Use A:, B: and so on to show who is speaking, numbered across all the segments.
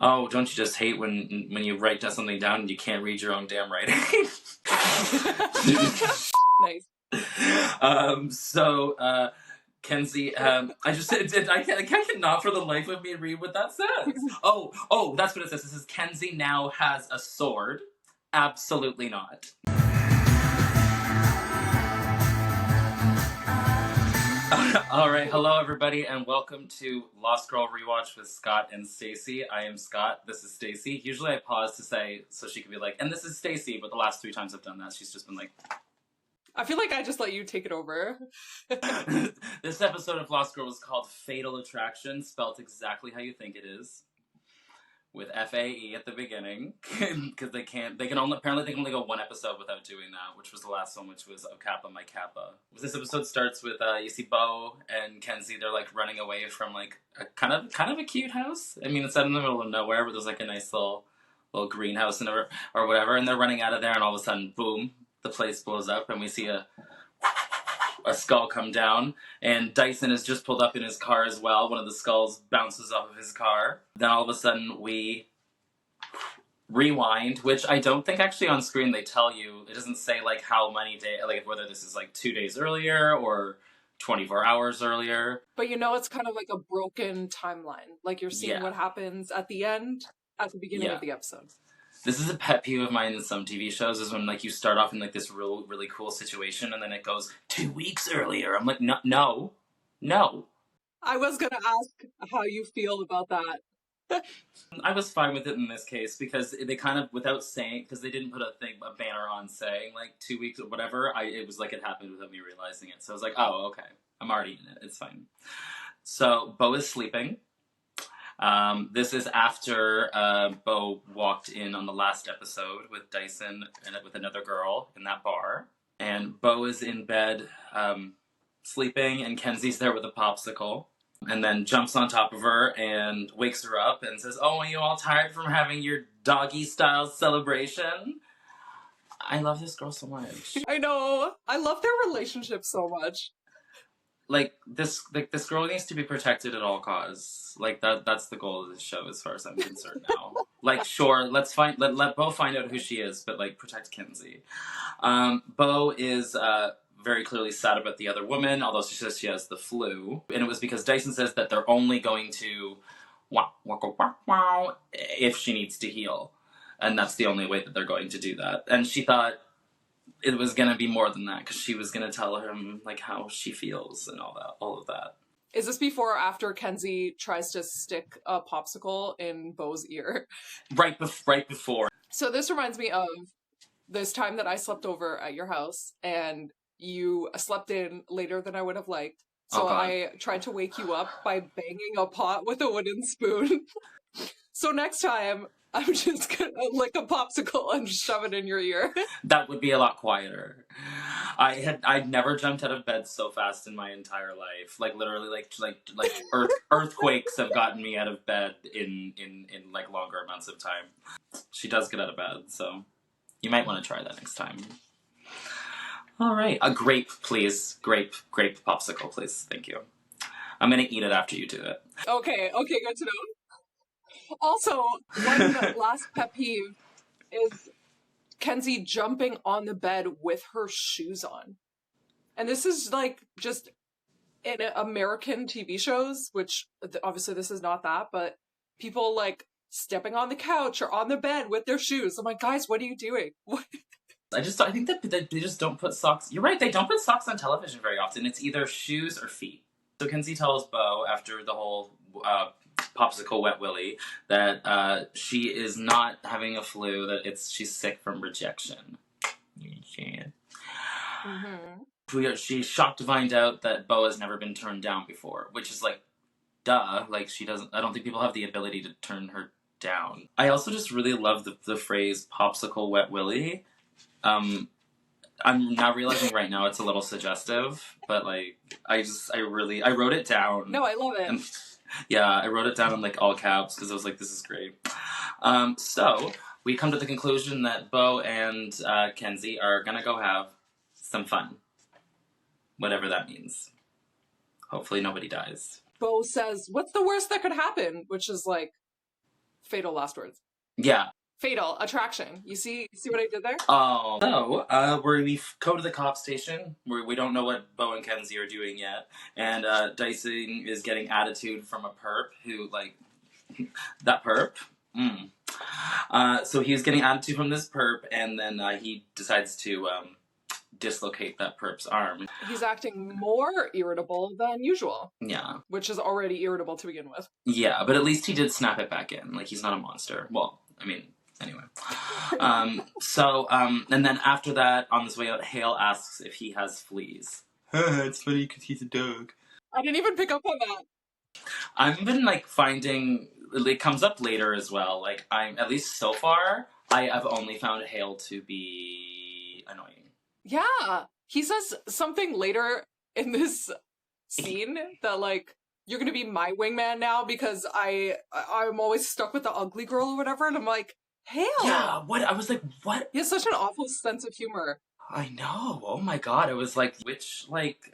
A: Oh, don't you just hate when you write something down and you can't read your own damn writing?
B: Nice.
A: Kenzi, I cannot for the life of me read what that says. Oh, that's what it says. It says Kenzi now has a sword. Absolutely not. All right, hello everybody, and welcome to Lost Girl Rewatch with Scott and Stacie. I am Scott. This is Stacie. Usually I pause to say so she can be like, and this is Stacie, but the last 3 times I've done that, she's just been like.
B: I feel like I just let you take it over.
A: This episode of Lost Girl was called Fatal Attraction, spelt exactly how you think it is, with F-A-E at the beginning, because they can only go 1 episode without doing that, which was the last one, which was O Kappa My Kappa. This episode starts with you see Bo and Kenzi. They're like running away from like a kind of a cute house. I mean, it's out in the middle of nowhere, but there's like a nice little greenhouse or whatever, and they're running out of there, and all of a sudden, boom, the place blows up, and we see a skull come down, and Dyson has just pulled up in his car as well. One of the skulls bounces off of his car. Then all of a sudden we rewind, which I don't think actually on screen they tell you. It doesn't say like how many days, like whether this is like 2 days earlier or 24 hours earlier.
B: But you know, it's kind of like a broken timeline. Like you're seeing what happens at the end, at the beginning of the episode.
A: This is a pet peeve of mine in some TV shows, is when like you start off in like this really cool situation and then it goes 2 weeks earlier. I'm like, no.
B: I was gonna ask how you feel about that.
A: I was fine with it in this case because they kind of, without saying, because they didn't put a banner on saying like 2 weeks or whatever. It was like it happened without me realizing it. So I was like, oh, okay, I'm already in it. It's fine. So Bo is sleeping. This is after Bo walked in on the last episode with Dyson and with another girl in that bar. And Bo is in bed sleeping, and Kenzi's there with a popsicle. And then jumps on top of her and wakes her up and says, "Oh, are you all tired from having your doggy-style celebration?" I love this girl so much.
B: I know. I love their relationship so much.
A: This girl needs to be protected at all costs. Like that's the goal of this show as far as I'm concerned now. Like, sure, let Bo find out who she is, but like protect Kenzi. Bo is very clearly sad about the other woman, although she says she has the flu. And it was because Dyson says that they're only going to if she needs to heal. And that's the only way that they're going to do that. And she thought it was going to be more than that, because she was going to tell him like how she feels and all of that.
B: Is this before or after Kenzi tries to stick a popsicle in Bo's ear?
A: Right before.
B: So this reminds me of this time that I slept over at your house, and you slept in later than I would have liked. So I tried to wake you up by banging a pot with a wooden spoon. So next time, I'm just gonna lick a popsicle and shove it in your ear.
A: That would be a lot quieter. I'd never jumped out of bed so fast in my entire life. Like literally, like earthquakes have gotten me out of bed in like longer amounts of time. She does get out of bed, so you might want to try that next time. All right, a grape, please. Grape popsicle, please. Thank you. I'm gonna eat it after you do it.
B: Okay, good to know. Also, one last pet peeve is Kenzi jumping on the bed with her shoes on. And this is like just in American TV shows, which obviously this is not that, but people like stepping on the couch or on the bed with their shoes. I'm like, guys, what are you doing?
A: I think that they just don't put socks. You're right, they don't put socks on television very often. It's either shoes or feet. So Kenzi tells Bo after the whole popsicle wet willy that she is not having a flu, that she's sick from rejection. Mm-hmm. She's shocked to find out that Bo has never been turned down before, which is like, duh. Like, she doesn't. I don't think people have the ability to turn her down. I also just really love the phrase popsicle wet willy. I'm now realizing right now it's a little suggestive, but like I wrote it down.
B: No, I love it.
A: And, yeah, I wrote it down in like all caps because I was like, this is great. So we come to the conclusion that Bo and Kenzi are gonna go have some fun, whatever that means. Hopefully nobody dies.
B: Bo says, "What's the worst that could happen?" Which is like Fatal last words.
A: Yeah.
B: Fatal attraction. You see what I did there?
A: Oh. So, we go to the cop station, where we don't know what Bo and Kenzi are doing yet, and Dyson is getting attitude from a perp who, like, that perp? So he was getting attitude from this perp, and then he decides to dislocate that perp's arm.
B: He's acting more irritable than usual.
A: Yeah.
B: Which is already irritable to begin with.
A: Yeah, but at least he did snap it back in. Like, he's not a monster. Well, I mean, anyway. And then after that, on his way out, Hale asks if he has fleas. It's funny because he's a dog.
B: I didn't even pick up on that.
A: I've been, like, finding... It comes up later as well. Like, at least so far, I have only found Hale to be annoying.
B: Yeah. He says something later in this scene that, like, you're gonna be my wingman now because I'm always stuck with the ugly girl or whatever, and I'm like, Hale!
A: Yeah, what? I was like, what?
B: He has such an awful sense of humor.
A: I know. Oh my god. I was like, which, like,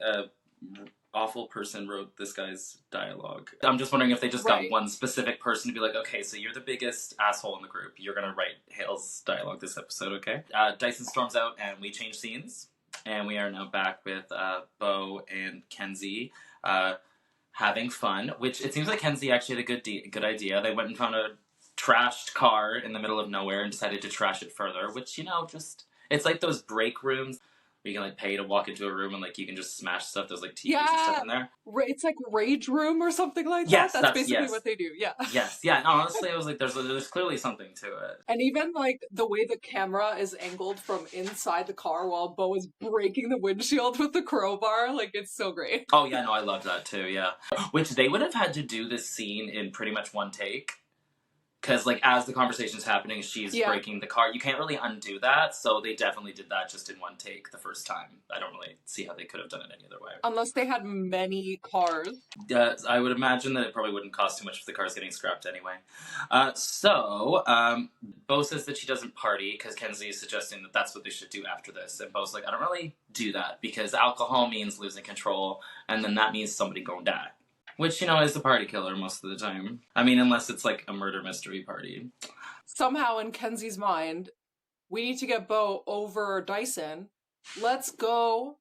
A: awful person wrote this guy's dialogue? I'm just wondering if they just got one specific person to be like, okay, so you're the biggest asshole in the group. You're gonna write Hale's dialogue this episode, okay? Dyson storms out and we change scenes. And we are now back with Bo and Kenzi having fun, which it seems like Kenzi actually had a good idea. They went and found a trashed car in the middle of nowhere and decided to trash it further, which, you know, just... It's like those break rooms where you can, like, pay to walk into a room and, like, you can just smash stuff. There's, like, TVs and stuff in there.
B: It's like Rage Room or something like that.
A: Yes,
B: that's basically what they do, yeah.
A: Yes, yeah. No, honestly, I was like, there's clearly something to it.
B: And even, like, the way the camera is angled from inside the car while Bo is breaking the windshield with the crowbar, like, it's so great.
A: Oh, yeah, no, I love that, too, yeah. Which they would have had to do this scene in pretty much one take. Because, like, as the conversation's happening, she's breaking the car. You can't really undo that, so they definitely did that just in one take the first time. I don't really see how they could have done it any other way.
B: Unless they had many cars.
A: I would imagine that it probably wouldn't cost too much if the car's getting scrapped anyway. Bo says that she doesn't party, because Kenzi is suggesting that that's what they should do after this. And Bo's like, I don't really do that, because alcohol means losing control, and then that means somebody gonna die. Which, you know, is the party killer most of the time. I mean, unless it's, like, a murder mystery party.
B: Somehow, in Kenzi's mind, we need to get Bo over Dyson. Let's go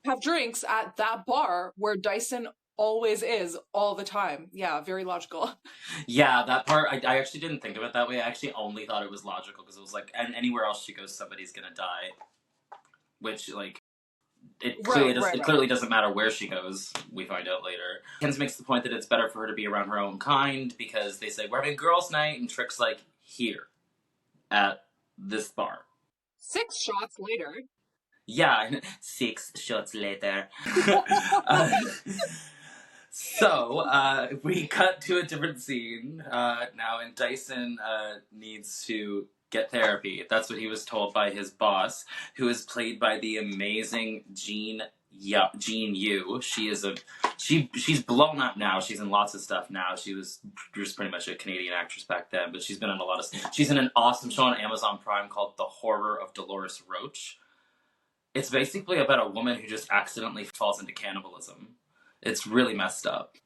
B: have drinks at that bar where Dyson always is all the time. Yeah, very logical.
A: Yeah, that part, I actually didn't think of it that way. I actually only thought it was logical because it was like, and anywhere else she goes, somebody's gonna die. Which, like... It clearly doesn't matter where she goes, we find out later. Kenzi makes the point that it's better for her to be around her own kind, because they say, we're having girls' night, and Trick's like, here, at this bar.
B: 6 shots later.
A: Yeah, 6 shots later. So, we cut to a different scene now, and Dyson needs to get therapy. That's what he was told by his boss, who is played by the amazing Jean Yu. She's blown up now. She's in lots of stuff now. She was just pretty much a Canadian actress back then, but she's been in a lot of stuff. She's in an awesome show on Amazon Prime called The Horror of Dolores Roach. It's basically about a woman who just accidentally falls into cannibalism. It's really messed up.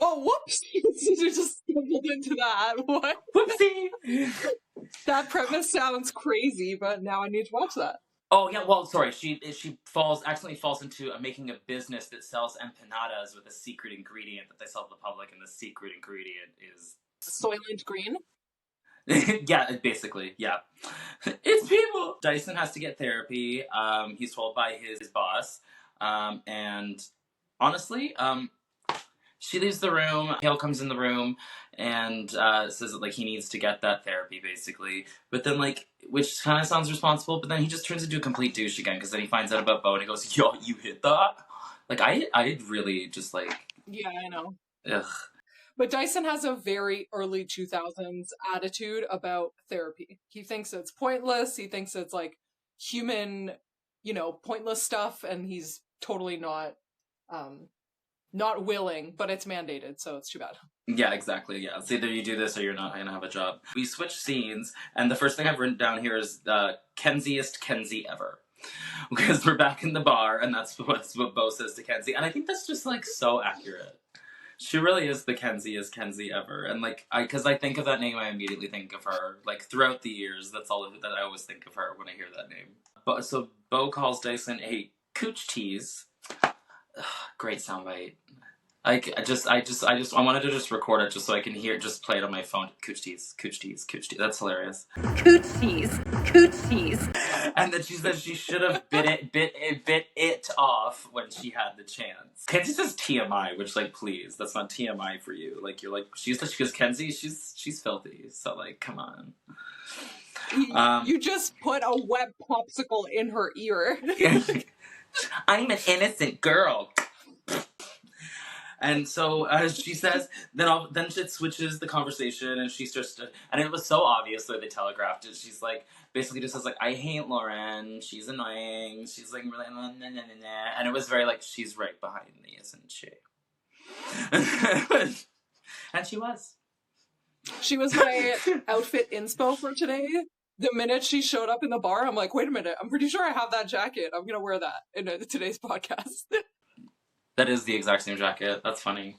B: Oh, whoops! You just stumbled into that. What?
A: Whoopsie!
B: That premise sounds crazy, but now I need to watch that.
A: Oh, yeah, well, sorry. She accidentally falls into making a business that sells empanadas with a secret ingredient that they sell to the public, and the secret ingredient is...
B: Soylent Green?
A: Yeah, basically, yeah. It's people! Dyson has to get therapy. He's told by his boss. And honestly, she leaves the room. Hale comes in the room and says that, like, he needs to get that therapy, basically. But then, like, which kind of sounds responsible, but then he just turns into a complete douche again, because then he finds out about Bo and he goes, yo, you hit that? Like, I really just, like...
B: Yeah, I know.
A: Ugh.
B: But Dyson has a very early 2000s attitude about therapy. He thinks it's pointless. He thinks it's, like, human, you know, pointless stuff, and he's totally not willing, but it's mandated, so it's too bad.
A: Yeah, exactly, yeah. It's either you do this or you're not going to have a job. We switch scenes, and the first thing I've written down here is Kenziest Kenzi ever. Because we're back in the bar, and that's what Bo says to Kenzi. And I think that's just, like, so accurate. She really is the Kenziest Kenzi ever. And like, because I think of that name, I immediately think of her. Like throughout the years, that's all that I always think of her when I hear that name. But so Bo calls Dyson a cooch tease. Ugh, great soundbite. I wanted to just record it just so I can hear it, just play it on my phone. Cooch tease, cooch tease, cooch tease. That's hilarious.
C: Cooch tease, cooch tease.
A: And then she says she should have bit it off when she had the chance. Kenzi says TMI, which like, please, that's not TMI for you. Like you're like she goes, Kenzi, she's filthy. So like, come on.
B: You just put a wet popsicle in her ear.
A: I'm an innocent girl. And so she says, then it switches the conversation, and she's just, and it was so obvious the way they telegraphed it. She's like, basically just says like, I hate Lauren. She's annoying. She's like really, nah, nah, nah, nah. And it was very like, she's right behind me, isn't she? And she was.
B: She was my outfit inspo for today. The minute she showed up in the bar, I'm like, wait a minute, I'm pretty sure I have that jacket. I'm going to wear that in today's podcast.
A: That is the exact same jacket. That's funny.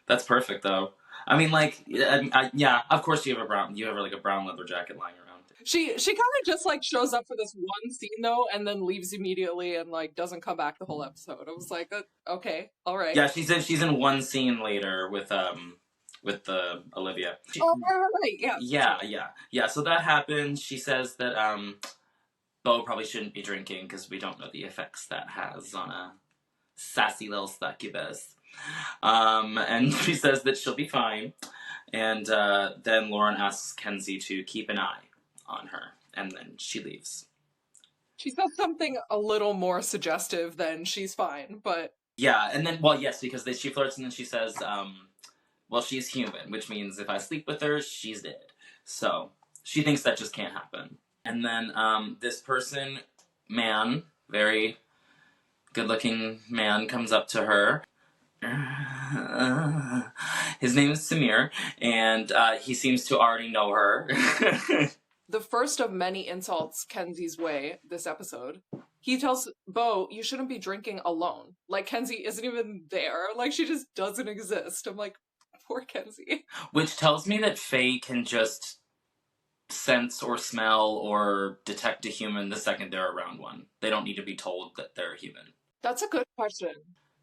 A: That's perfect, though. I mean, like, yeah, of course you have a brown leather jacket lying around.
B: She kind of just, like, shows up for this one scene, though, and then leaves immediately and, like, doesn't come back the whole episode. I was like, okay, all right.
A: Yeah, she's in one scene later with Olivia.
B: Right, yeah.
A: Yeah, so that happened. She says that, Bo probably shouldn't be drinking because we don't know the effects that has on a sassy little succubus. And she says that she'll be fine. And then Lauren asks Kenzi to keep an eye on her. And then she leaves.
B: She says something a little more suggestive than she's fine, but...
A: Yeah, and then, well, yes, because she flirts and then she says, well, she's human, which means if I sleep with her, she's dead. So she thinks that just can't happen. And then this man, very good-looking man, comes up to her. His name is Samir, and he seems to already know her.
B: The first of many insults Kenzi's way this episode. He tells Bo, you shouldn't be drinking alone. Like, Kenzi isn't even there. Like, she just doesn't exist. I'm like, poor Kenzi.
A: Which tells me that Fae can just sense or smell or detect a human the second they're around one. They don't need to be told that they're human.
B: That's a good question.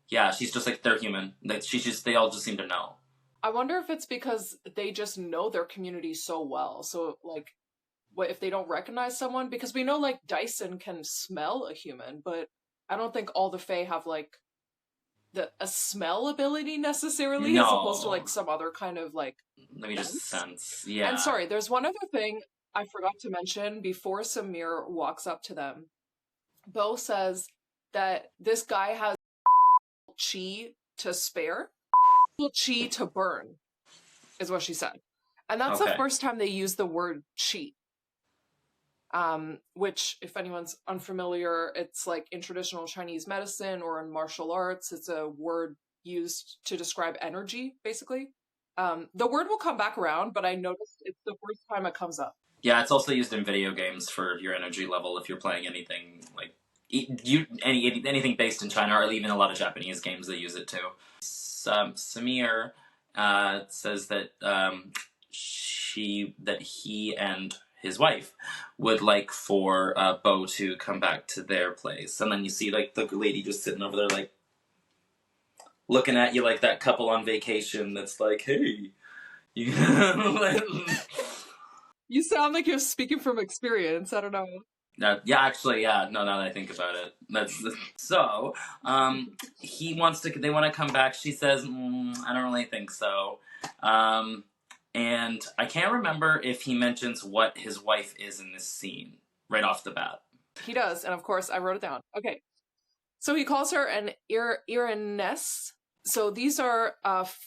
A: Yeah, she's just like, they're human. They all just seem to know.
B: I wonder if it's because they just know their community so well. So, like, what if they don't recognize someone? Because we know, like, Dyson can smell a human, but I don't think all the Fae have, like, a smell ability necessarily, as opposed to, like, some other kind of, like,
A: maybe just sense. Yeah.
B: And sorry, there's one other thing I forgot to mention before Samir walks up to them. Bo says that this guy has chi to spare, chi to burn, is what she said. And that's the first time they use the word chi. Which, if anyone's unfamiliar, it's like in traditional Chinese medicine or in martial arts, it's a word used to describe energy, basically. The word will come back around, but I noticed it's the first time it comes up.
A: Yeah, it's also used in video games for your energy level if you're playing anything like anything based in China, or even a lot of Japanese games they use it too. Samir says that he and his wife would like for Bo to come back to their place, and then you see like the lady just sitting over there like looking at you like that couple on vacation that's like, hey, you
B: You sound like you're speaking from experience. I don't know.
A: Yeah, actually, yeah. No, now that I think about it, so. They want to come back. She says, I don't really think so. And I can't remember if he mentions what his wife is in this scene right off the bat.
B: He does, and of course, I wrote it down. Okay, so he calls her an Ireness. So these are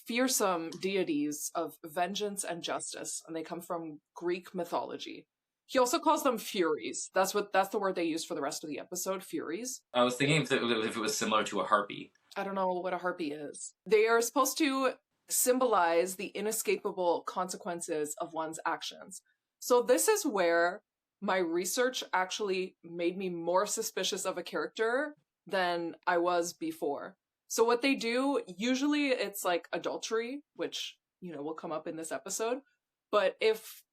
B: fearsome deities of vengeance and justice, and they come from Greek mythology. He also calls them Furies. That's the word they use for the rest of the episode, Furies.
A: I was thinking if it was similar to a harpy.
B: I don't know what a harpy is. They are supposed to symbolize the inescapable consequences of one's actions. So this is where my research actually made me more suspicious of a character than I was before. So what they do, usually it's like adultery, which, will come up in this episode. But if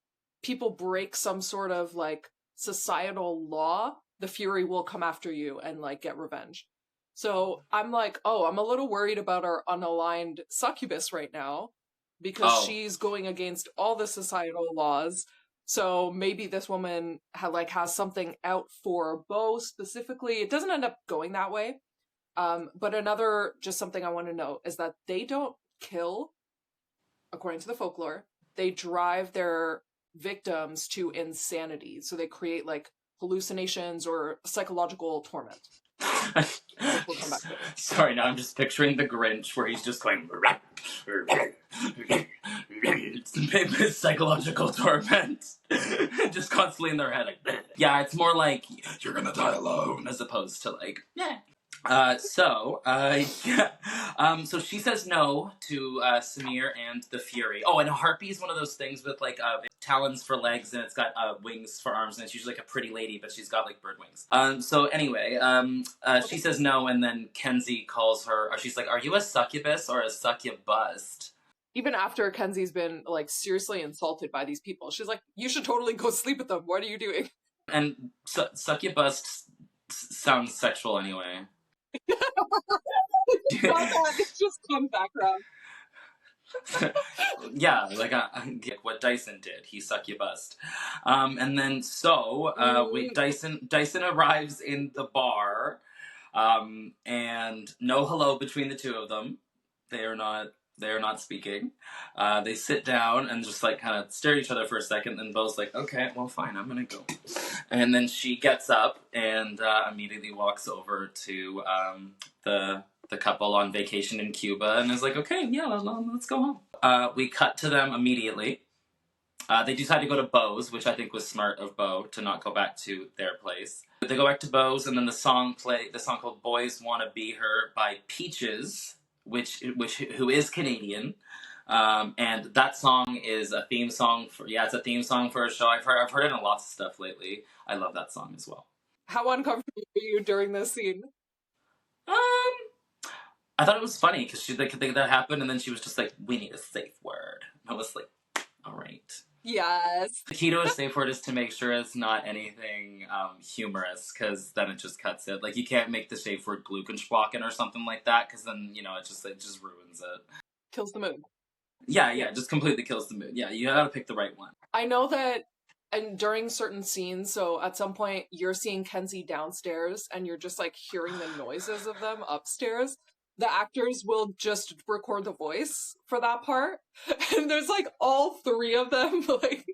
B: people break some sort of like societal law, the Fury will come after you and like get revenge. So I'm like, oh, I'm a little worried about our unaligned succubus right now because she's going against all the societal laws. So maybe this woman has something out for Beau specifically. It doesn't end up going that way. But another, just something I want to note is that they don't kill, according to the folklore. They drive their victims to insanity. So they create like hallucinations or psychological torment. We'll come back to it.
A: Sorry, now I'm just picturing the Grinch where he's just going psychological torment. Just constantly in their head. Like, yeah, it's more like you're gonna die alone as opposed to like So she says no to Samir and the Fury. Oh, and a harpy is one of those things with like talons for legs and it's got wings for arms, and it's usually like a pretty lady, but she's got like bird wings. So anyway, she says no, and then Kenzi calls her. She's like, "Are you a succubus or a succubust?"
B: Even after Kenzi's been like seriously insulted by these people, she's like, "You should totally go sleep with them. What are you doing?"
A: And succubus sounds sexual anyway.
B: It's just some background.
A: Yeah, like what Dyson did. He succubust. And then Dyson arrives in the bar, and no hello between the two of them. They are not speaking. They sit down and just like kind of stare at each other for a second, and Beau's like, okay, well fine, I'm gonna go. And then she gets up and immediately walks over to the couple on vacation in Cuba and is like, okay, yeah, let's go home. We cut to them immediately. They decide to go to Beau's, which I think was smart of Beau to not go back to their place. They go back to Beau's, and then the song called Boys Wanna Be Her by Peaches, who is Canadian. And that song is a theme song it's a theme song for a show. I've heard it in lots of stuff lately. I love that song as well.
B: How uncomfortable were you during this scene?
A: I thought it was funny because that happened, and then she was just like, "We need a safe word." And I was like, "All right."
B: Yes.
A: The key to a safe word is to make sure it's not anything humorous, because then it just cuts it. Like, you can't make the safe word Gluckensprochen or something like that, because then it just ruins it.
B: Kills the mood.
A: Yeah, it just completely kills the mood. Yeah, you gotta pick the right one.
B: I know that. And during certain scenes, so at some point you're seeing Kenzi downstairs and you're just like hearing the noises of them upstairs. The actors will just record the voice for that part. And there's like all three of them. Like,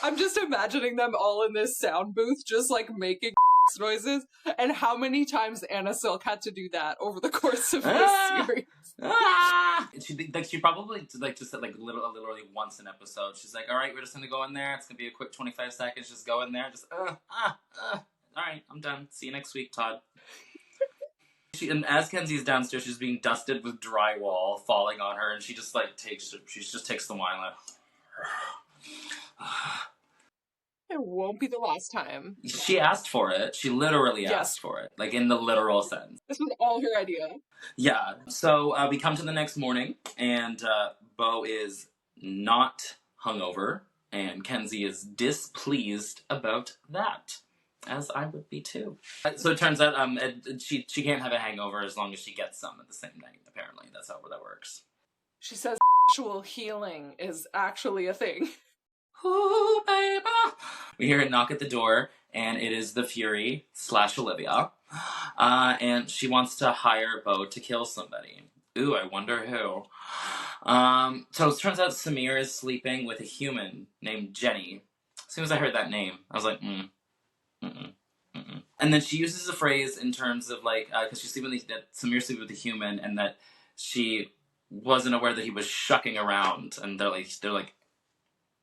B: I'm just imagining them all in this sound booth, just like making noises. And how many times Anna Silk had to do that over the course of this series.
A: She probably just said literally once an episode. She's like, all right, we're just gonna go in there. It's gonna be a quick 25 seconds. Just go in there. Just all right, I'm done. See you next week, Todd. And as Kenzi's downstairs, she's being dusted with drywall falling on her, and she just takes the wine like.
B: It won't be the last time.
A: She asked for it. She literally asked for it, like in the literal sense.
B: This was all her idea.
A: Yeah. So we come to the next morning, and Beau is not hungover, and Kenzi is displeased about that, as I would be too. So it turns out she can't have a hangover as long as she gets some at the same night. Apparently, that's how that works.
B: She says actual healing is actually a thing.
A: Ooh, baby. We hear a knock at the door, and it is the Fury / Olivia. And she wants to hire Beau to kill somebody. Ooh, I wonder who. So it turns out Samir is sleeping with a human named Jenny. As soon as I heard that name, I was like, And then she uses a phrase in terms of because she's sleeping that Samir's sleeping with a human, and that she wasn't aware that he was shucking around. And they're like,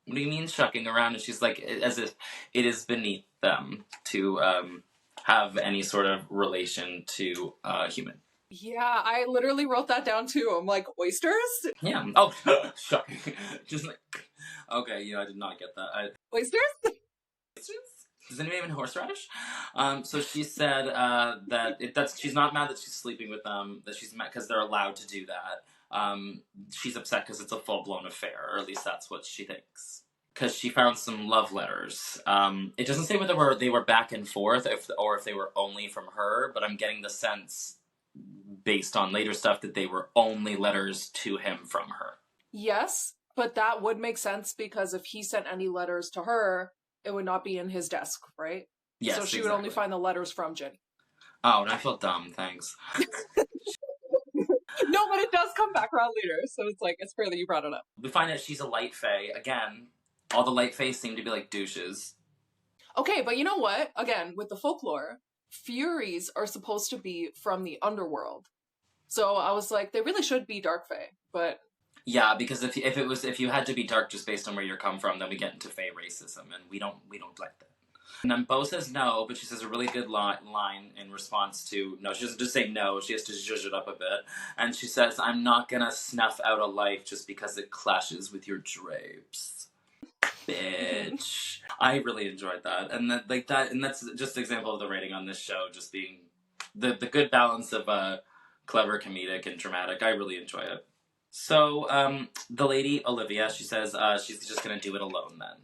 A: what do you mean shucking around? And she's like, as if it is beneath them to have any sort of relation to a human.
B: Yeah, I literally wrote that down too. I'm like, oysters?
A: Yeah. Oh, shocking. Just like, okay, I did not get that.
B: Oysters?
A: Oysters? Does anyone even horseradish? So she said that she's not mad that she's sleeping with them, that she's mad because they're allowed to do that. She's upset because it's a full-blown affair, or at least that's what she thinks. Because she found some love letters. It doesn't say whether they were back and forth or if they were only from her, but I'm getting the sense, based on later stuff, that they were only letters to him from her.
B: Yes, but that would make sense because if he sent any letters to her, it would not be in his desk, right?
A: Yes,
B: so she
A: exactly.
B: would only find the letters from Jenny.
A: Oh, and I feel dumb, thanks.
B: No, but it does come back around later, so it's like, it's fair that you brought it up.
A: We find out she's a light fae. Again, all the light fae seem to be like douches.
B: Okay, but you know what? Again, with the folklore, Furies are supposed to be from the underworld. So I was like, they really should be dark fae, but...
A: Yeah, because if you had to be dark just based on where you come from, then we get into fae racism, and we don't like that. And then Bo says no, but she says a really good line in response to no. She doesn't just say no, she has to zhuzh it up a bit. And she says, I'm not gonna snuff out a life just because it clashes with your drapes. Bitch. I really enjoyed that. And that's just an example of the writing on this show just being the good balance of clever, comedic, and dramatic. I really enjoy it. So, the lady, Olivia, she says she's just gonna do it alone then.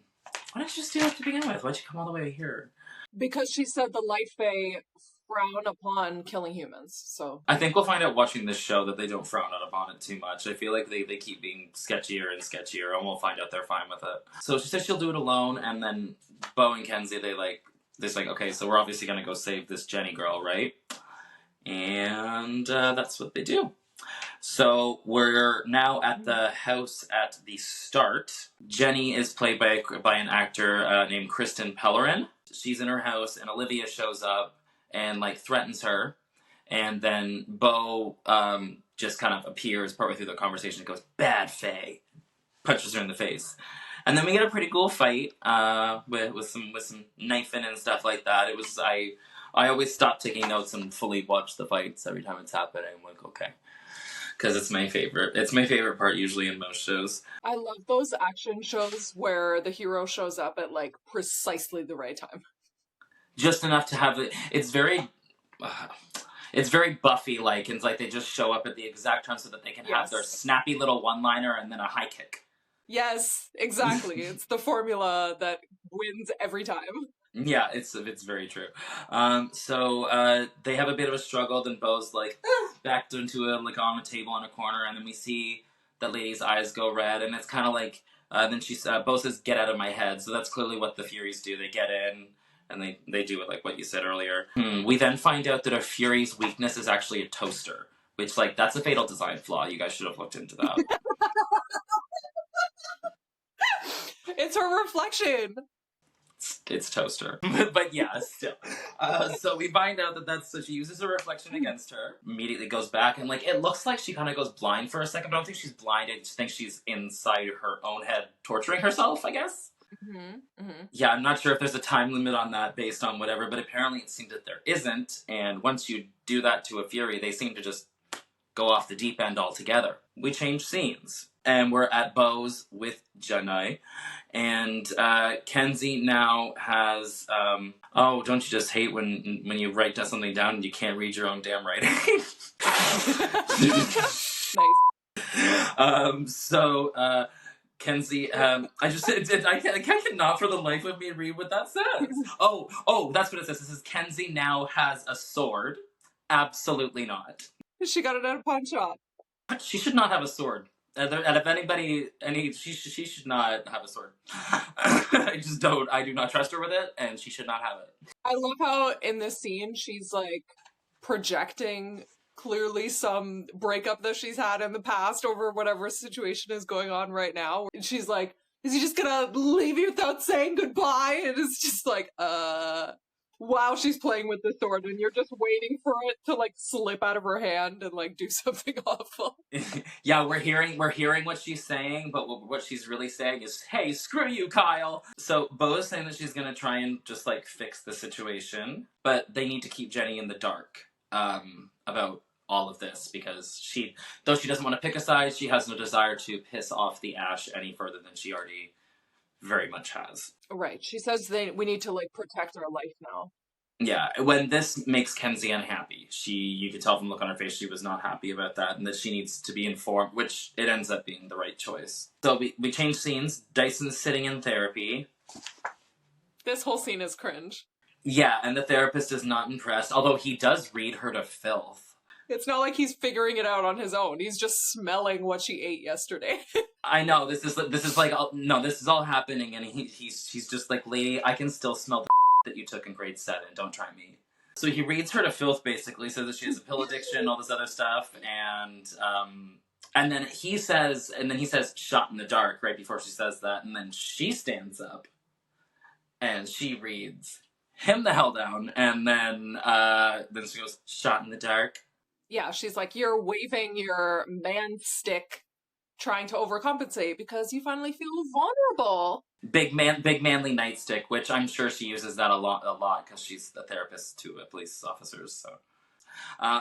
A: Why didn't you just do it to begin with? Why'd you come all the way here?
B: Because she said the light fae frown upon killing humans, so...
A: I think we'll find out watching this show that they don't frown upon it too much. I feel like they keep being sketchier and sketchier, and we'll find out they're fine with it. So she says she'll do it alone, and then Bo and Kenzi, they're like, okay, so we're obviously gonna go save this Jenny girl, right? And that's what they do. So we're now at the house at the start. Jenny is played by an actor named Kristen Pellerin. She's in her house, and Olivia shows up and like threatens her, and then Bo just kind of appears partway through the conversation and goes, "Bad Fae," punches her in the face, and then we get a pretty cool fight with some knifing and stuff like that. It was I always stop taking notes and fully watch the fights every time it's happening. I'm like, okay. Because it's my favorite. It's my favorite part usually in most shows.
B: I love those action shows where the hero shows up at, like, precisely the right time.
A: Just enough to have it. It's very Buffy-like. It's like they just show up at the exact time so that they can have their snappy little one-liner and then a high kick.
B: Yes, exactly. It's the formula that wins every time.
A: Yeah, it's very true. So they have a bit of a struggle. Then Bo's like backed into it, like on a table on a corner, and then we see that lady's eyes go red, and it's kind of like then Bo says, "Get out of my head." So that's clearly what the Furies do. They get in and they do it like what you said earlier. We then find out that a Fury's weakness is actually a toaster, which that's a fatal design flaw. You guys should have looked into that.
B: It's her reflection.
A: It's toaster. But yeah, still. So we find out so she uses a reflection against her, immediately goes back, and it looks like she kind of goes blind for a second, but I don't think she's blind. I just think she's inside her own head torturing herself, I guess.
B: Mm-hmm. Mm-hmm.
A: Yeah, I'm not sure if there's a time limit on that based on whatever, but apparently it seems that there isn't, and once you do that to a Fury, they seem to just go off the deep end altogether. We change scenes, and we're at Bo's with Jenny, and Kenzi now has, oh, don't you just hate when you write something down and you can't read your own damn writing?
B: Nice.
A: Kenzi, I cannot for the life of me read what that says. Oh, that's what it says. It says Kenzi now has a sword. Absolutely not.
B: She got it at a pawn shop.
A: She should not have a sword. And if anybody, she should not have a sword. I do not trust her with it, and she should not have it.
B: I love how in this scene she's projecting clearly some breakup that she's had in the past over whatever situation is going on right now. And she's like, is he just gonna leave you without saying goodbye? And it's just while she's playing with the sword, and you're just waiting for it to slip out of her hand and do something awful.
A: Yeah, we're hearing what she's saying, but what she's really saying is, "Hey, screw you, Kyle." So Bo is saying that she's gonna try and just fix the situation, but they need to keep Jenny in the dark about all of this because though she doesn't want to pick a side, she has no desire to piss off the Ash any further than she already very much has.
B: Right. She says we need to, like, protect our life now.
A: Yeah, when this makes Kenzi unhappy, you could tell from the look on her face she was not happy about that, and that she needs to be informed, which it ends up being the right choice. So we change scenes. Dyson's sitting in therapy.
B: This whole scene is cringe.
A: Yeah, and the therapist is not impressed, although he does read her to filth.
B: It's not like he's figuring it out on his own. He's just smelling what she ate yesterday.
A: I know, this is all happening, and he's just like, lady, I can still smell the that you took in grade 7. Don't try me. So he reads her to filth, basically, says that she has a pill addiction, all this other stuff, and then he says, shot in the dark right before she says that, and then she stands up, and she reads him the hell down, and then she goes, shot in the dark.
B: Yeah, she's like, you're waving your man stick, trying to overcompensate because you finally feel vulnerable.
A: Big manly nightstick, which I'm sure she uses that a lot because she's a therapist to police officers.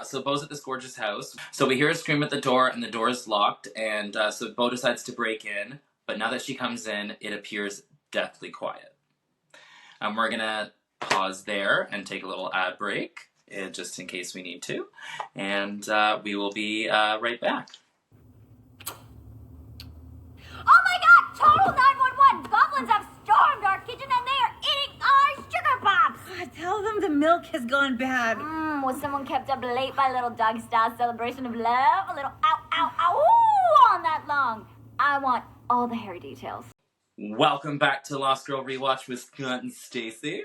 A: So Beau's at this gorgeous house. So we hear a scream at the door, and the door is locked. And so Beau decides to break in, but now that she comes in, it appears deathly quiet. And we're gonna pause there and take a little ad break, just in case we need to, and we will be right back.
D: Oh my god! Total 911! Goblins have stormed our kitchen and they are eating our sugar pops!
E: Tell them the milk has gone bad.
D: Was someone kept up late by a little dog style celebration of love? A little ow, ow, ow all night long. I want all the hairy details.
A: Welcome back to Lost Girl Rewatch with Scott and Stacie.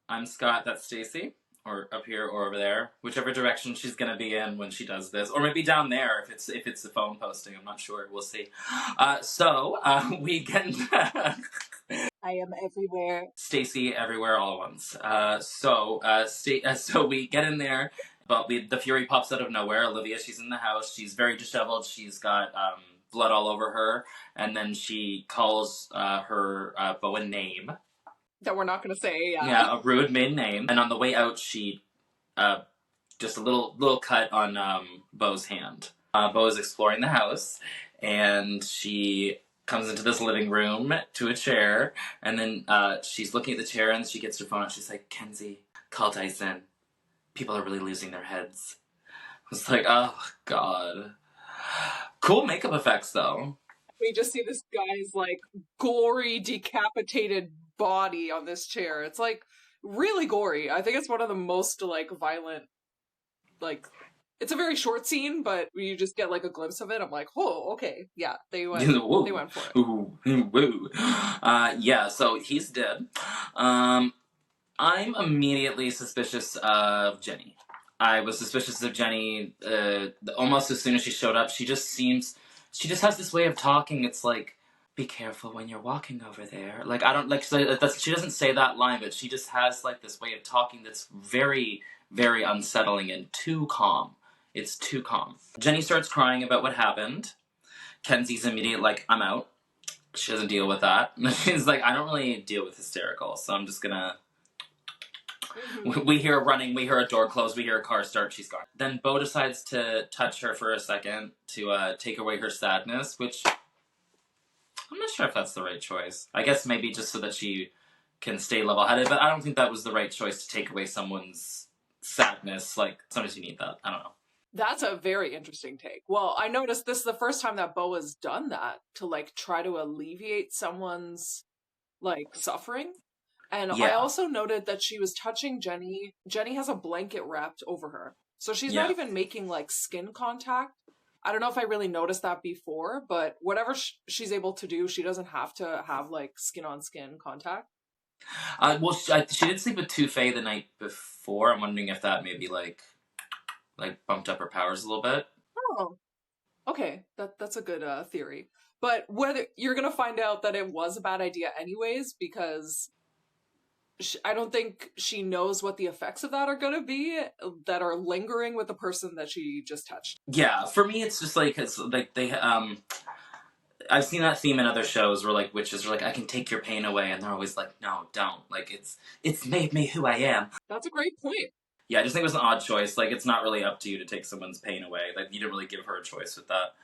A: I'm Scott, that's Stacie. Or up here or over there, whichever direction she's gonna be in when she does this, or maybe down there if it's the phone posting. I'm not sure. We'll see. We get.
B: I am everywhere.
A: Stacie everywhere all at once. So we get in there, but the Fury pops out of nowhere. Olivia, she's in the house. She's very disheveled. She's got blood all over her, and then she calls her Beau a name.
B: That we're not going to say,
A: Yeah, a rude maiden name. And on the way out, she, just a little cut on Beau's hand. Beau is exploring the house, and she comes into this living room to a chair, and then she's looking at the chair, and she gets her phone, and she's like, Kenzi, call Dyson. People are really losing their heads. I was like, oh, God. Cool makeup effects, though.
B: We just see this guy's, like, gory, decapitated body on this chair. It's, like, really gory. I think it's one of the most, like, violent, like, it's a very short scene, but you just get, like, a glimpse of it. I'm like, oh, okay, yeah, they went for it.
A: Ooh, woo. Yeah, so he's dead. I'm immediately suspicious of Jenny. I was suspicious of Jenny almost as soon as she showed up. She just has this way of talking. It's like, be careful when you're walking over there. Like, I don't, like, she doesn't say that line, but she just has, like, this way of talking that's very, very unsettling and too calm. It's too calm. Jenny starts crying about what happened. Kenzi's immediate, like, I'm out. She doesn't deal with that. She's like, I don't really deal with hysterical, so I'm just gonna... We hear running, we hear a door close, we hear a car start, she's gone. Then Beau decides to touch her for a second to take away her sadness, which I'm not sure if that's the right choice. I guess maybe just so that she can stay level-headed, but I don't think that was the right choice to take away someone's sadness. Like, sometimes you need that. I don't know.
B: That's a very interesting take. Well, I noticed this is the first time that Beau has done that, to, like, try to alleviate someone's, like, suffering. And yeah. I also noted that she was touching Jenny. Jenny has a blanket wrapped over her. So she's not even making, like, skin contact. I don't know if I really noticed that before, but whatever she's able to do, she doesn't have to have, like, skin-on-skin contact.
A: Well, she did sleep with two Fae the night before. I'm wondering if that maybe, like bumped up her powers a little bit.
B: Oh, okay. That's a good theory. But whether you're going to find out that it was a bad idea anyways, because... I don't think she knows what the effects of that are going to be that are lingering with the person that she just touched.
A: Yeah, for me, it's just like, it's like they, I've seen that theme in other shows where, like, witches are like, I can take your pain away, and they're always like, no, don't. Like, it's made me who I am.
B: That's a great point.
A: Yeah, I just think it was an odd choice. Like, it's not really up to you to take someone's pain away. Like, you didn't really give her a choice with that.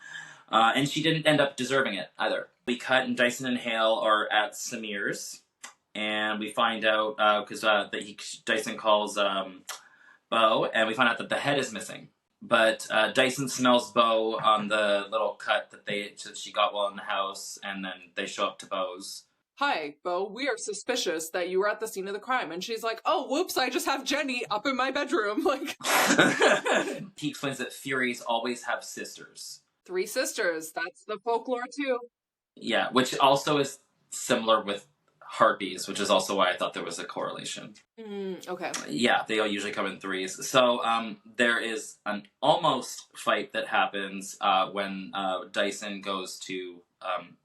A: And she didn't end up deserving it either. We cut, and Dyson and Hale are at Samir's, and we find out because Dyson calls Bo, and we find out that the head is missing. But Dyson smells Bo on the little cut that she got while in the house, and then they show up to Bo's.
B: Hi, Bo, we are suspicious that you were at the scene of the crime. And she's like, oh, whoops, I just have Jenny up in my bedroom. Like,
A: he explains that Furies always have sisters.
B: 3 sisters. That's the folklore, too.
A: Yeah, which also is similar with harpies, which is also why I thought there was a correlation.
B: Okay.
A: Yeah, they all usually come in 3s. So there is an almost fight that happens when Dyson goes to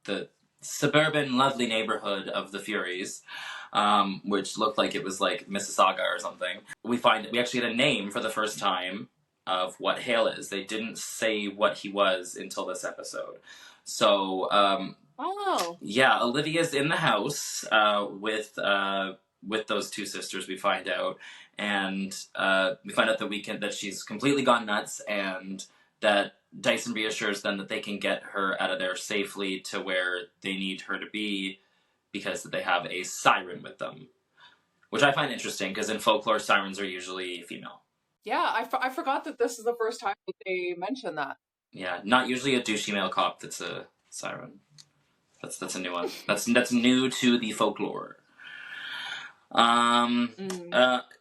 A: the suburban lovely neighborhood of the Furies, which looked like it was like Mississauga or something. We actually get a name for the first time of what Hale is. They didn't say what he was until this episode. So yeah, Olivia's in the house with those 2 sisters. We find out, and we find out that she's completely gone nuts, and that Dyson reassures them that they can get her out of there safely to where they need her to be because they have a siren with them, which I find interesting because in folklore, sirens are usually female.
B: Yeah, I forgot that this is the first time that they mentioned that.
A: Yeah, not usually a douchey male cop that's a siren. That's a new one. That's new to the folklore.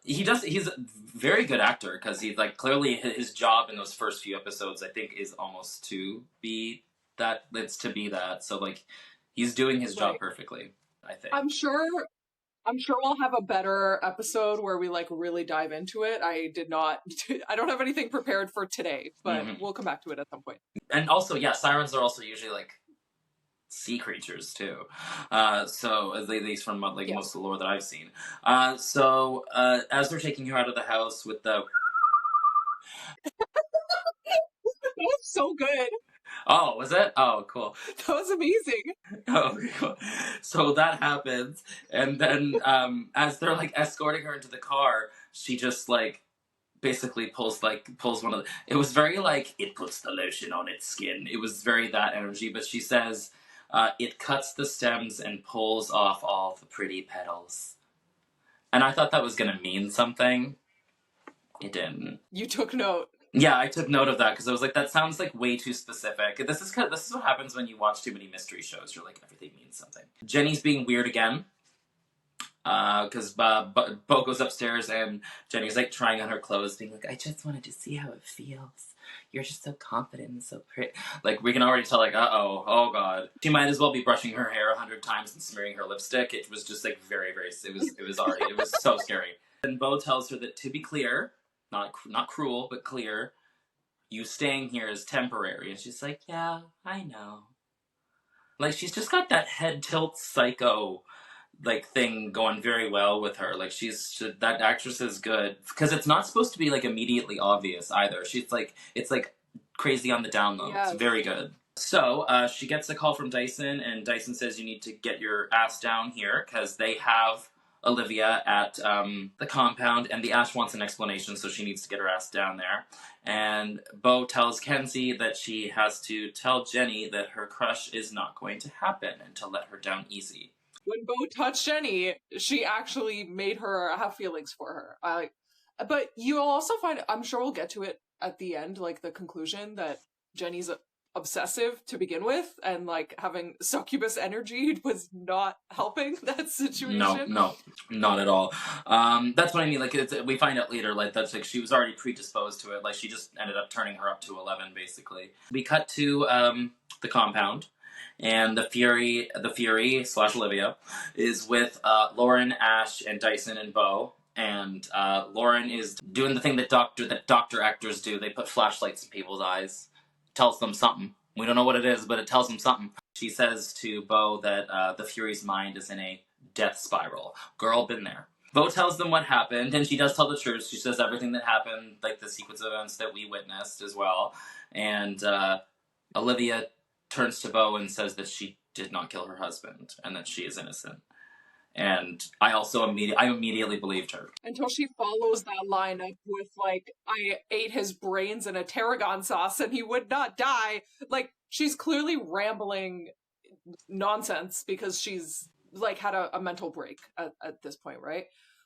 A: He's a very good actor because he's like clearly his job in those first few episodes I think is almost to be that. It's to be that. So like he's doing his job perfectly, I think.
B: I'm sure we'll have a better episode where we like really dive into it. I don't have anything prepared for today, but we'll come back to it at some point.
A: And also, yeah, sirens are also usually like sea creatures too, so at least from most of the lore that I've seen. So as they're taking her out of the house with the
B: that was so good.
A: Oh, was it? Oh, cool.
B: That was amazing.
A: Oh, cool. So that happens, and then as they're like escorting her into the car, she just like basically pulls one of the, it was very like it puts the lotion on its skin. It was very that energy, but she says it cuts the stems and pulls off all the pretty petals. And I thought that was going to mean something. It didn't.
B: You took note.
A: Yeah, I took note of that because I was like, that sounds like way too specific. This is what happens when you watch too many mystery shows. You're like, everything means something. Jenny's being weird again because Bo goes upstairs and Jenny's like trying on her clothes, being like, I just wanted to see how it feels. You're just so confident and so pretty. Like, we can already tell, like, oh god. She might as well be brushing her hair 100 times and smearing her lipstick. It was just, like, very, very, it was so scary. And Bo tells her that, to be clear, not cruel, but clear, you staying here is temporary. And she's like, yeah, I know. Like, she's just got that head tilt psycho like thing going very well with her. Like that actress is good because it's not supposed to be like immediately obvious either. She's like, it's like crazy on the down low. Yes. It's very good. So she gets a call from Dyson, and Dyson says you need to get your ass down here because they have Olivia at the compound, and the Ash wants an explanation, so she needs to get her ass down there. And Bo tells Kenzi that she has to tell Jenny that her crush is not going to happen and to let her down easy.
B: When Bo touched Jenny, she actually made her have feelings for her. But you'll also find, I'm sure we'll get to it at the end, like the conclusion that Jenny's obsessive to begin with, and like having succubus energy was not helping that situation.
A: No, not at all. That's what I mean. Like we find out later, like that's like she was already predisposed to it. Like she just ended up turning her up to 11, basically. We cut to the compound. And the Fury / Olivia is with Lauren, Ash, and Dyson and Bo. And Lauren is doing the thing that doctor actors do. They put flashlights in people's eyes. Tells them something. We don't know what it is, but it tells them something. She says to Bo that the Fury's mind is in a death spiral. Girl, been there. Bo tells them what happened, and she does tell the truth. She says everything that happened, like the sequence of events that we witnessed as well. And Olivia turns to Bo and says that she did not kill her husband and that she is innocent. And I immediately believed her.
B: Until she follows that line up with, like, I ate his brains in a tarragon sauce and he would not die. Like, she's clearly rambling nonsense because she's, like, had a mental break at this point, right?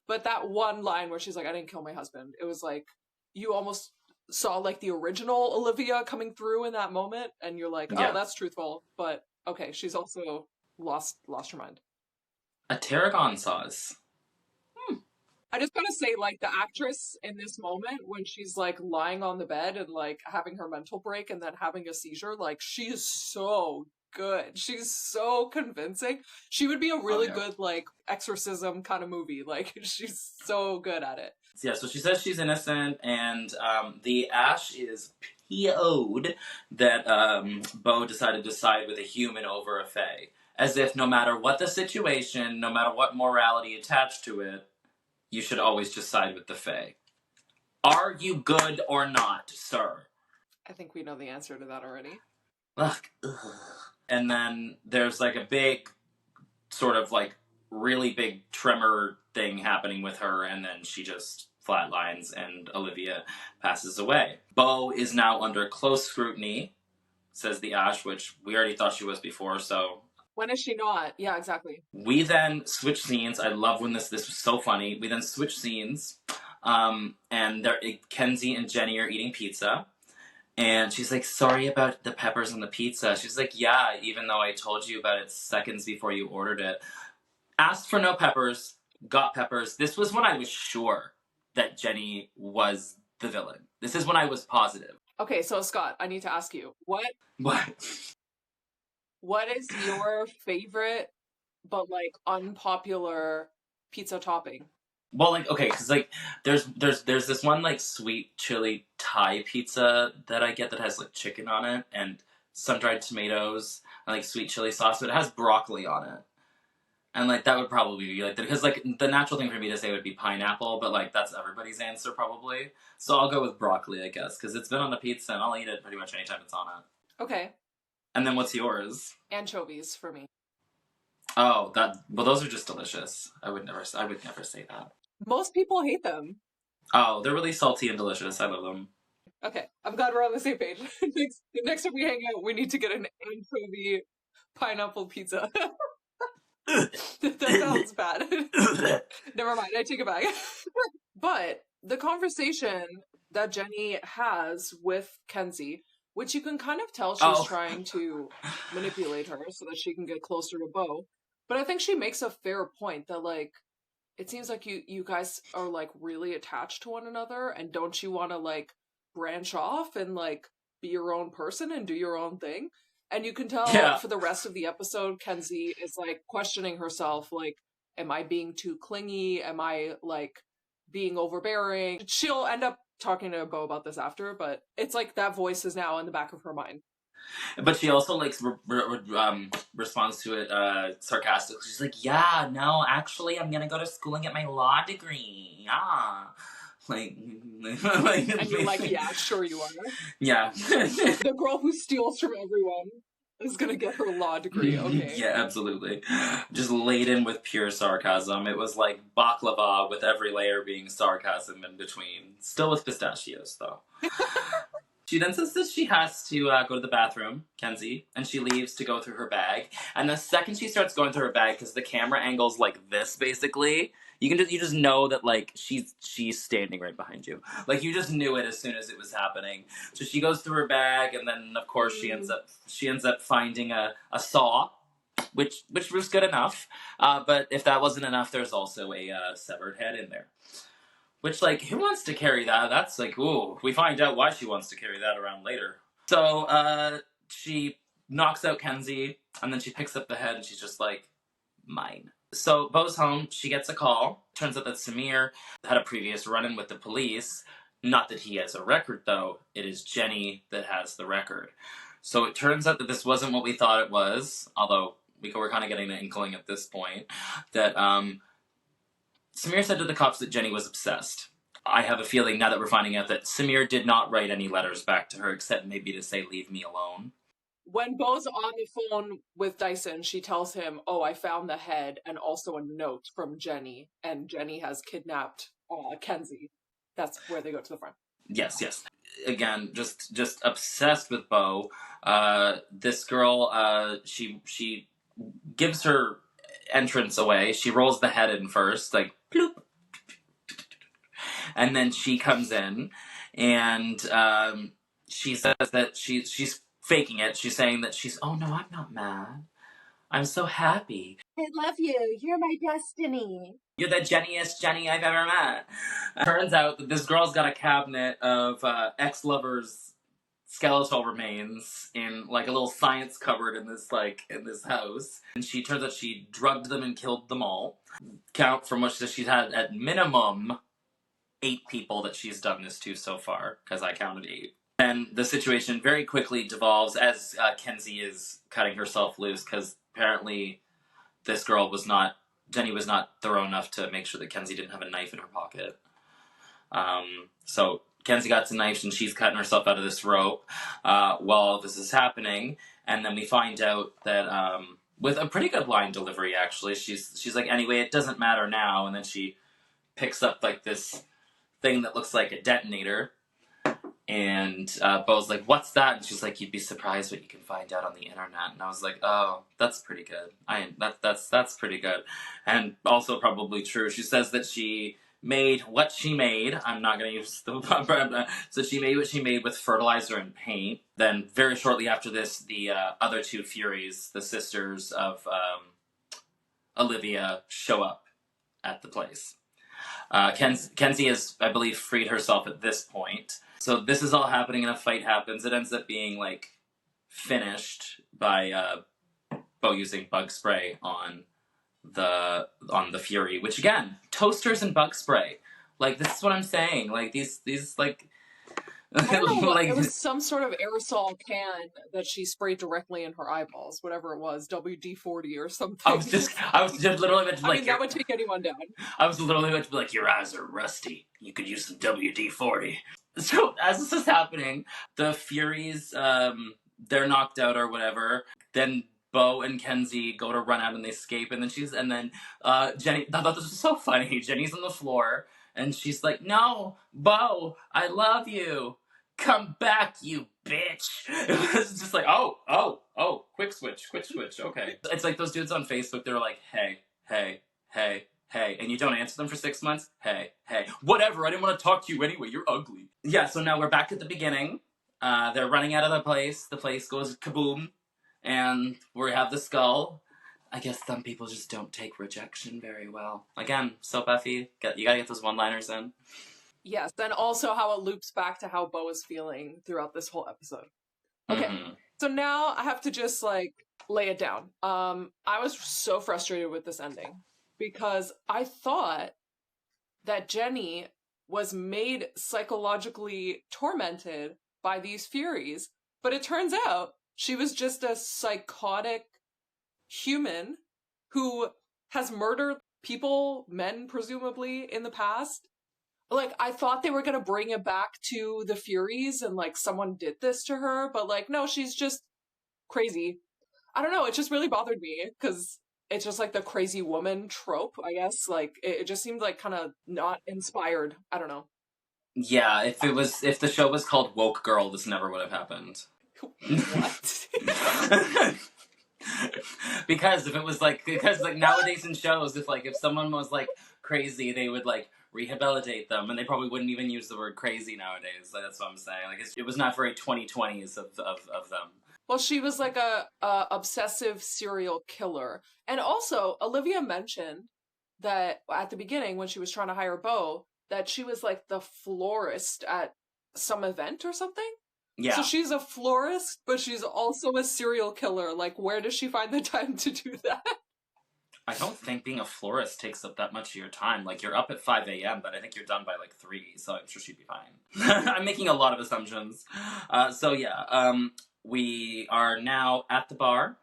B: But that one line where she's like, I didn't kill my husband, it was like, you almost saw, like, the original Olivia coming through in that moment, and you're like, oh, that's truthful, but okay, she's also lost her mind.
A: A tarragon sauce.
B: I just gotta say, like, the actress in this moment, when she's, like, lying on the bed and, like, having her mental break and then having a seizure, like, she is so good. She's so convincing. She would be a really good, like, exorcism kind of movie. Like, she's so good at it.
A: Yeah, so she says she's innocent, and the Ash is PO'd that Bo decided to side with a human over a Fae. As if no matter what the situation, no matter what morality attached to it, you should always just side with the Fae. Are you good or not, sir?
B: I think we know the answer to that already.
A: Ugh. And then there's, like, a big, sort of, like, really big tremor thing happening with her, and then she just flatlines, and Olivia passes away. Bo is now under close scrutiny, says the Ash, which we already thought she was before, so...
B: When is she not? Yeah, exactly.
A: We then switch scenes. I love when this was so funny. We then switch scenes, and Kenzi and Jenny are eating pizza. And she's like, sorry about the peppers on the pizza. She's like, yeah, even though I told you about it seconds before you ordered it. Asked for no peppers, got peppers. This was when I was sure that Jenny was the villain. This is when I was positive.
B: Okay, so Scott, I need to ask you, what is your favorite, but, like, unpopular pizza topping?
A: Well, like, okay, because, like, there's this one, like, sweet chili Thai pizza that I get that has, like, chicken on it and sun-dried tomatoes and, like, sweet chili sauce, but it has broccoli on it. And, like, that would probably be, like, because, like, the natural thing for me to say would be pineapple, but, like, that's everybody's answer, probably. So I'll go with broccoli, I guess, because it's been on the pizza, and I'll eat it pretty much anytime it's on it.
B: Okay.
A: And then what's yours?
B: Anchovies for me.
A: Oh, well, those are just delicious. I would never say that.
B: Most people hate them.
A: Oh, they're really salty and delicious. I love them.
B: Okay, I'm glad we're on the same page. Next time we hang out, we need to get an anchovy pineapple pizza. That sounds bad. Never mind, I take it back. But the conversation that Jenny has with Kenzi, which you can kind of tell she's trying to manipulate her so that she can get closer to Bo. But I think she makes a fair point that, like, it seems like you guys are, like, really attached to one another, and don't you want to, like, branch off and, like, be your own person and do your own thing? And you can tell for the rest of the episode, Kenzi is, like, questioning herself, like, am I being too clingy? Am I, like, being overbearing? She'll end up talking to Bo about this after, but it's like that voice is now in the back of her mind.
A: But she also, like, responds to it sarcastically. She's like, yeah, no, actually, I'm gonna go to school and get my law degree. Yeah. Like,
B: and you're like, yeah, sure you are.
A: Yeah.
B: The girl who steals from everyone is gonna get her law degree, okay.
A: Yeah, absolutely. Just laden with pure sarcasm. It was like baklava with every layer being sarcasm in between. Still with pistachios, though. She then says that she has to go to the bathroom, Kenzi, and she leaves to go through her bag. And the second she starts going through her bag, because the camera angle's like this, basically, you just know that, like, she's standing right behind you. Like, you just knew it as soon as it was happening. So she goes through her bag, and then of course she ends up finding a saw, which was good enough. But if that wasn't enough, there's also a severed head in there. Which, like, who wants to carry that? That's like, ooh, we find out why she wants to carry that around later. So, she knocks out Kenzi, and then she picks up the head, and she's just like, mine. So, Bo's home, she gets a call. Turns out that Samir had a previous run-in with the police. Not that he has a record, though. It is Jenny that has the record. So it turns out that this wasn't what we thought it was, although we're kind of getting an inkling at this point, that, Samir said to the cops that Jenny was obsessed. I have a feeling now that we're finding out that Samir did not write any letters back to her except maybe to say, leave me alone.
B: when Beau's on the phone with Dyson, she tells him, "Oh, I found the head and also a note from Jenny, and Jenny has kidnapped Kenzi." That's where they go to the front.
A: Yes. Again, just obsessed with Beau. This girl, she gives her entrance away. She rolls the head in first, like bloop, and then she comes in, and she says that she's faking it. She's saying that oh no, I'm not mad. I'm so happy.
E: I love you. You're my destiny.
A: You're the Jenniest Jenny I've ever met. Turns out that this girl's got a cabinet of ex-lovers' skeletal remains in like a little science cupboard in this house. And she turns out she drugged them and killed them all. Count from which she's had at minimum 8 people that she's done this to so far, because I counted 8. And the situation very quickly devolves as Kenzi is cutting herself loose, because apparently Jenny was not thorough enough to make sure that Kenzi didn't have a knife in her pocket. So Kenzi got the knife and she's cutting herself out of this rope while this is happening. And then we find out that with a pretty good line delivery, actually, she's like, anyway, it doesn't matter now. And then she picks up like this thing that looks like a detonator. And Beau's like, what's that? And she's like, you'd be surprised what you can find out on the internet. And I was like, oh, that's pretty good. That's pretty good. And also probably true. She says that she made what she made. I'm not going to use the... So she made what she made with fertilizer and paint. Then very shortly after this, the other 2 Furies, the sisters of Olivia, show up at the place. Kenzi has, I believe, freed herself at this point. So this is all happening and a fight happens. It ends up being, like, finished by Beau using bug spray on the Fury. Which, again, toasters and bug spray. Like, this is what I'm saying. Like, these like...
B: I don't know,
A: like,
B: it was some sort of aerosol can that she sprayed directly in her eyeballs, whatever it was, WD-40 or something.
A: I was just literally meant to be like...
B: I mean, that would take anyone down.
A: I was literally meant to be like, your eyes are rusty. You could use some WD-40. So, as this is happening, the Furies, they're knocked out or whatever. Then Beau and Kenzi go to run out and they escape. And then Jenny, I thought this was so funny. Jenny's on the floor and she's like, no, Beau, I love you. Come back, you bitch. It was just like, oh, quick switch, okay. It's like those dudes on Facebook, they're like, hey, and you don't answer them for 6 months? Hey, whatever, I didn't want to talk to you anyway, you're ugly. Yeah, so now we're back at the beginning. They're running out of the place goes kaboom, and we have the skull. I guess some people just don't take rejection very well. Again, so Buffy, you gotta get those one-liners in.
B: Yes, and also how it loops back to how Beau is feeling throughout this whole episode. Okay, So now I have to just, like, lay it down. I was so frustrated with this ending because I thought that Jenny was made psychologically tormented by these Furies, but it turns out she was just a psychotic human who has murdered people, men presumably, in the past. Like, I thought they were gonna bring it back to the Furies and, like, someone did this to her, but, like, no, she's just crazy. I don't know, it just really bothered me, because it's just, like, the crazy woman trope, I guess. Like, it just seemed, like, kind of not inspired. I don't know.
A: Yeah, if the show was called Woke Girl, this never would have happened.
B: What?
A: because nowadays in shows, if someone was, like, crazy, they would, like, rehabilitate them, and they probably wouldn't even use the word crazy nowadays. Like, that's what I'm saying. Like, it was not very 2020s of them.
B: Well, she was like a obsessive serial killer. And also, Olivia mentioned that at the beginning, when she was trying to hire Beau, that she was like the florist at some event or something.
A: Yeah.
B: So she's a florist, but she's also a serial killer. Like, where does she find the time to do that?
A: I don't think being a florist takes up that much of your time. Like, you're up at 5 a.m., but I think you're done by, like, 3, so I'm sure she'd be fine. I'm making a lot of assumptions. We are now at the bar,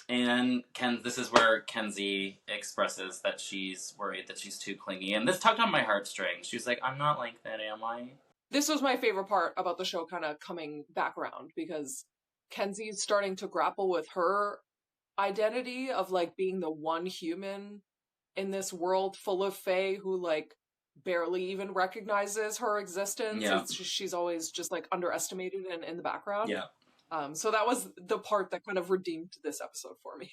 A: and this is where Kenzi expresses that she's worried that she's too clingy, and this tugged on my heartstrings. She's like, I'm not like that, am I?
B: This was my favorite part about the show kind of coming back around, because Kenzi's starting to grapple with her identity of like being the one human in this world full of Fae who like barely even recognizes her existence.
A: Yeah.
B: It's just, she's always just like underestimated and in the background.
A: Yeah.
B: So that was the part that kind of redeemed this episode for me.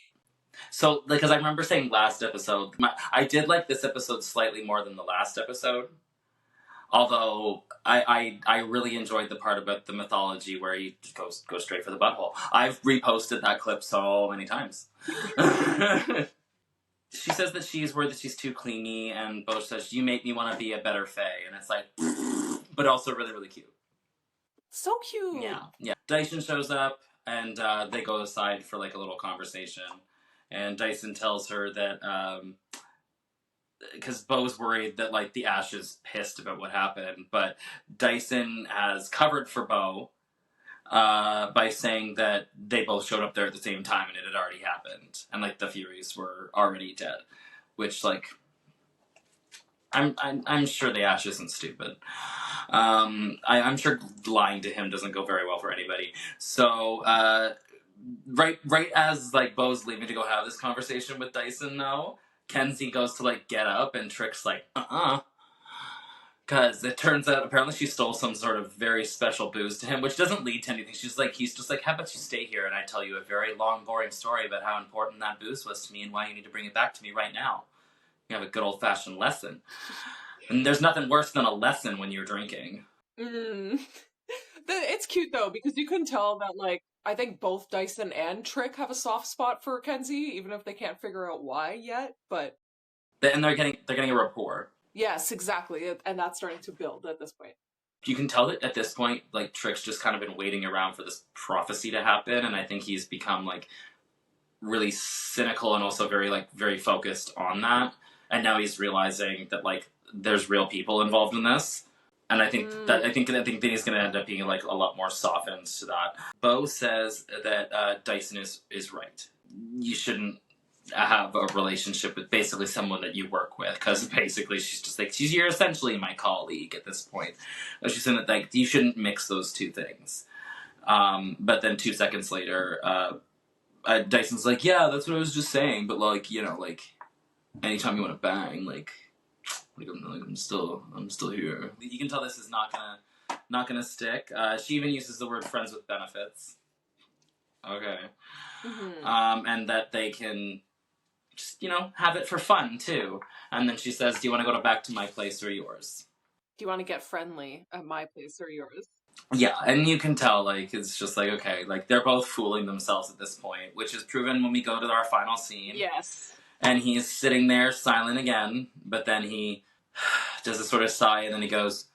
A: So, because I remember saying last episode, I did like this episode slightly more than the last episode. Although I really enjoyed the part about the mythology where he goes straight for the butthole. I've reposted that clip so many times. She says that she's worried that she's too clingy, and Bo says, "You make me want to be a better Fae," and it's like, but also really, really cute.
B: So cute.
A: Yeah. Dyson shows up, and they go aside for like a little conversation, and Dyson tells her that because Bo's worried that like the Ash is pissed about what happened, but Dyson has covered for Bo by saying that they both showed up there at the same time and it had already happened, and like the Furies were already dead, which like I'm sure the Ash isn't stupid. I'm sure lying to him doesn't go very well for anybody. So right as like Bo's leaving to go have this conversation with Dyson now, Kenzi goes to like get up and Trick's like because it turns out apparently she stole some sort of very special booze to him, which doesn't lead to anything. He's just like, how about you stay here and I tell you a very long, boring story about how important that booze was to me and why you need to bring it back to me right now. You have a good old-fashioned lesson. And there's nothing worse than a lesson when you're drinking.
B: It's cute though, because you can tell that like I think both Dyson and Trick have a soft spot for Kenzi, even if they can't figure out why yet. But
A: and they're getting a rapport.
B: Yes, exactly, and that's starting to build at this point.
A: You can tell that at this point, like Trick's just kind of been waiting around for this prophecy to happen, and I think he's become like really cynical and also very focused on that. And now he's realizing that like there's real people involved in this. And I think that he's going to end up being like a lot more softened to that. Bo says that Dyson is right. You shouldn't have a relationship with basically someone that you work with, because basically she's just like you're essentially my colleague at this point. She's saying that like you shouldn't mix those two things. But then 2 seconds later, Dyson's like, yeah, that's what I was just saying. But like like anytime you want to bang, I'm still here. You can tell this is not gonna stick. She even uses the word friends with benefits. Okay. Mm-hmm. And that they can just, have it for fun too. And then she says, do you want to go back to my place or yours?
B: Do you want to get friendly at my place or yours?
A: Yeah, and you can tell, like, it's just like, okay, like, they're both fooling themselves at this point, which is proven when we go to our final scene.
B: Yes.
A: And he's sitting there silent again, but then he does a sort of sigh, and then he goes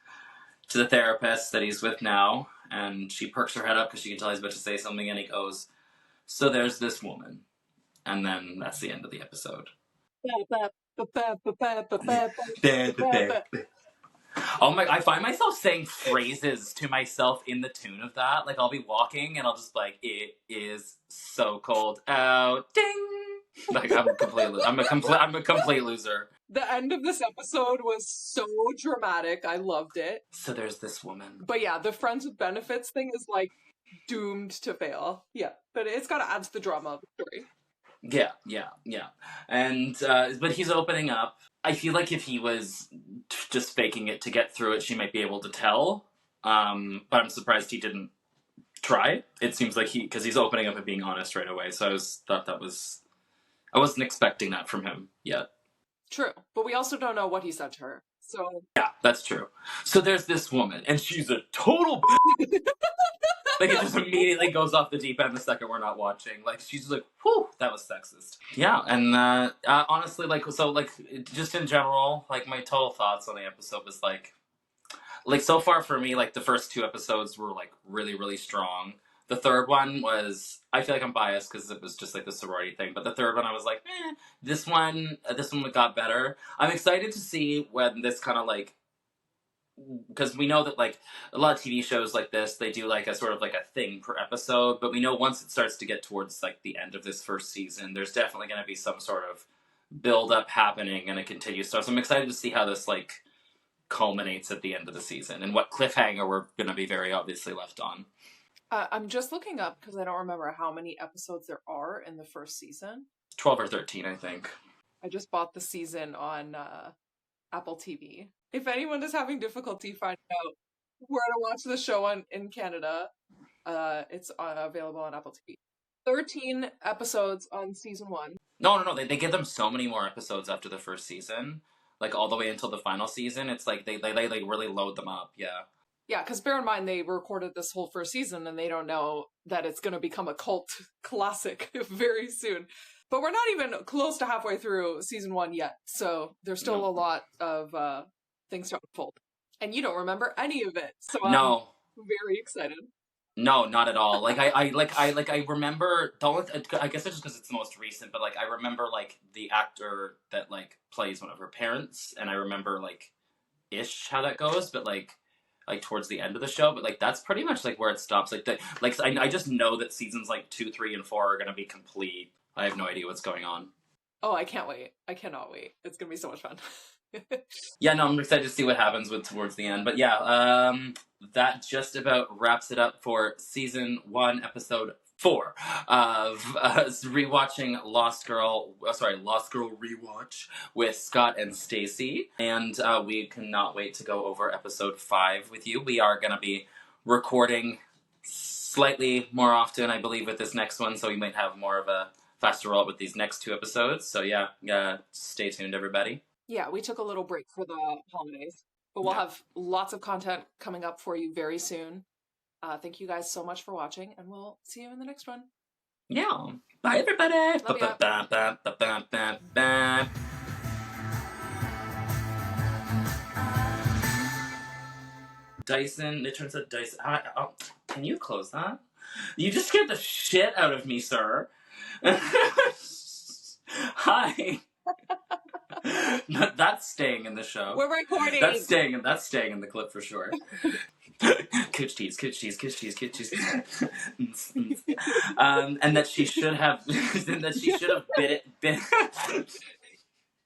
A: to the therapist that he's with now, and she perks her head up because she can tell he's about to say something, and he goes, so there's this woman. And then that's the end of the episode. Oh my, I find myself saying phrases to myself in the tune of that. Like, I'll be walking, and I'll just be like, it is so cold out. Ding! Like, I'm a complete loser.
B: The end of this episode was so dramatic. I loved it.
A: So there's this woman.
B: But yeah, the friends with benefits thing is like doomed to fail. Yeah, but it's got to add to the drama of the story.
A: Yeah. And, but he's opening up. I feel like if he was just faking it to get through it, she might be able to tell. But I'm surprised he didn't try. It seems like because he's opening up and being honest right away. So I wasn't expecting that from him yet.
B: True. But we also don't know what he said to her. So
A: yeah, that's true. So there's this woman, and she's a total like, it just immediately goes off the deep end the second we're not watching. Like, she's like, whew, that was sexist. Yeah, and honestly, just in general, like, my total thoughts on the episode was, like, so far for me, like, the first 2 episodes were, like, really, really strong. The third one was, I feel like I'm biased because it was just, like, the sorority thing, but the third one I was like, this one got better. I'm excited to see when this kind of, like, because we know that, like, a lot of TV shows like this, they do, like, a sort of, like, a thing per episode, but we know once it starts to get towards, like, the end of this first season, there's definitely going to be some sort of build-up happening, and it continues. So I'm excited to see how this, like, culminates at the end of the season, and what cliffhanger we're going to be very obviously left on.
B: I'm just looking up because I don't remember how many episodes there are in the first season.
A: 12 or 13, I think.
B: I just bought the season on Apple TV. If anyone is having difficulty finding out where to watch the show in Canada, it's available on Apple TV. 13 episodes on season 1.
A: No. They give them so many more episodes after the first season, like all the way until the final season. It's like they really load them up. Yeah.
B: Yeah, because bear in mind they recorded this whole first season and they don't know that it's going to become a cult classic very soon. But we're not even close to halfway through season 1 yet, so there's still a lot of things to unfold. And you don't remember any of it, so I'm very excited.
A: No, not at all. Like I remember. I guess it's just because it's the most recent, but like I remember like the actor that like plays one of her parents, and I remember like ish how that goes, but like towards the end of the show. But like that's pretty much like where it stops. I just know that seasons like 2, 3, and 4 are gonna be complete. I have no idea what's going on.
B: Oh, I can't wait! I cannot wait! It's gonna be so much fun.
A: Yeah, no, I'm excited to see what happens towards the end. But yeah, that just about wraps it up for season 1, episode 4 of rewatching Lost Girl Rewatch with Scott and Stacie. And we cannot wait to go over episode 5 with you. We are going to be recording slightly more often, I believe, with this next one, so we might have more of a faster roll with these next 2 episodes. So yeah, stay tuned, everybody.
B: Yeah, we took a little break for the holidays, but we'll have lots of content coming up for you very soon. Thank you guys so much for watching, and we'll see you in the next one.
A: Yeah. Bye, everybody. Dyson. It turns out Dyson. Can you close that? You just scared the shit out of me, sir. Hi. That's staying in the show.
B: We're recording.
A: That's staying in the clip for sure. Cooch cheese. And that she should have bit